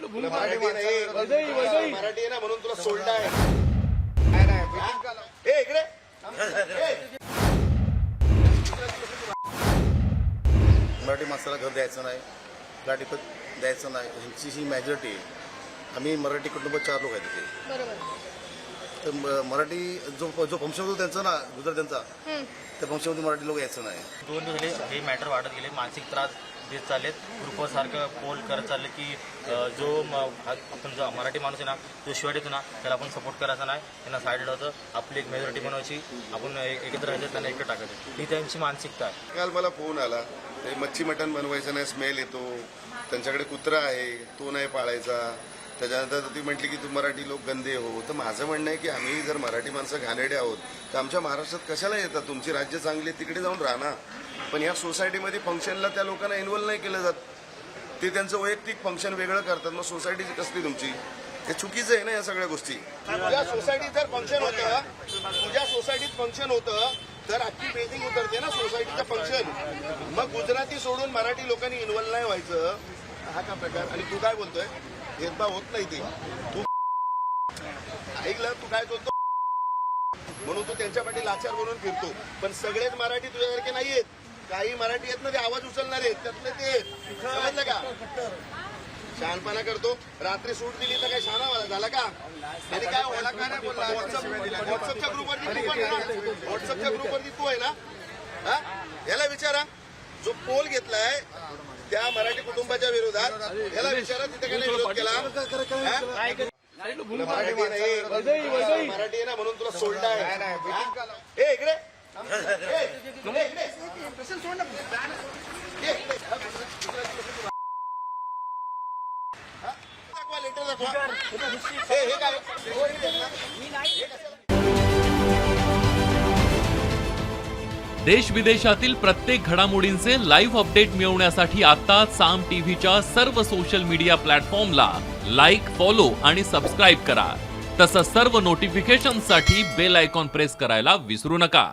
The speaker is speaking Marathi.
मराठी आहे ना म्हणून तुला सोडलं आहे. इकडे मराठी माणसाला घर द्यायचं नाही, फ्लॅट इथं द्यायचं नाही, ह्यांची ही मेजॉरिटी आहे. आम्ही मराठी कुटुंब 4 लोक आहेत तिथे. तर मराठी जो फंक्शन होतो त्यांचा ना गुजरात्यांचा, त्या फंक्शनमध्ये मराठी लोक यायचं नाही. 2 दिवस झाले हे मॅटर वाढत गेले, मानसिक त्रास देत चाललेत, ग्रुपसारखं पोल करत चाललं की जो आपण जो मराठी माणूस आहे ना जो शिवाय देतो ना त्याला आपण सपोर्ट करायचा नाही, त्यांना साईड होतं, आपली एक मेजॉरिटी बनवायची, आपण एकत्र राहायचं, त्यांना एकत्र टाकायचं, ही त्यांची मानसिकता आहे. काल मला फोन आला, ते मच्छी मटण बनवायचं नाही, स्मेल येतो, त्यांच्याकडे कुत्रा आहे तो नाही पाळायचा. त्याच्यानंतर ती म्हटली की तू मराठी लोक गंदे हो. तर माझं म्हणणं आहे की आम्ही जर मराठी माणसं घाणेरडे आहोत तर आमच्या महाराष्ट्रात कशाला येतात? तुमची राज्य चांगली तिकडे जाऊन राहा ना. पण या सोसायटीमध्ये फंक्शनला त्या लोकांना इन्व्हॉल्व नाही केलं जात. ते त्यांचं वैयक्तिक फंक्शन वेगळं करतात. मग सोसायटीची कसली तुमची? हे चुकीचं आहे ना या सगळ्या गोष्टी. तुझ्या सोसायटीत जर फंक्शन होतं तर अख्खी बेसिंग उतरते ना सोसायटीचं फंक्शन. मग गुजराती सोडून मराठी लोकांनी इन्व्हॉल्व नाही व्हायचं, हा का प्रकार? आणि तू काय बोलतोय? भेदभाव होत नाही ते. तू ऐकलं, तू काय बोलतो म्हणून तू त्यांच्या पाठी लाचार बनून फिरतो. पण सगळेच मराठी तुझ्यासारखे नाहीयेत. काही मराठी येत ना ते आवाज उचलणार आहेत, त्यातले ते समजलं का? शहाणपणा करतो. रात्री सूट दिली तर काय शहाणा झाला का? त्याने काय ओळख का नाही बोलला? व्हॉट्सअपच्या ग्रुपवरती तू पण ना, व्हॉट्सअपच्या ग्रुपवरती तू आहे ना. हा, याला विचारा जो पोल घेतलाय त्या मराठी कुटुंबाच्या विरोधात, याला विचारा तिथे काय विरोध केला. मराठी आहे ना म्हणून तुला सोडलं आहे. इकडे लेटर दाखवा. हे काय देश विदेशातील प्रत्येक घडामोडींचे लाईव्ह अपडेट मिळवण्यासाठी आता साम टीव्हीच्या सर्व सोशल मीडिया प्लॅटफॉर्मला लाईक, फॉलो आणि सबस्क्राईब करा. तसंच सर्व नोटिफिकेशनसाठी बेल आयकॉन प्रेस करायला विसरू नका.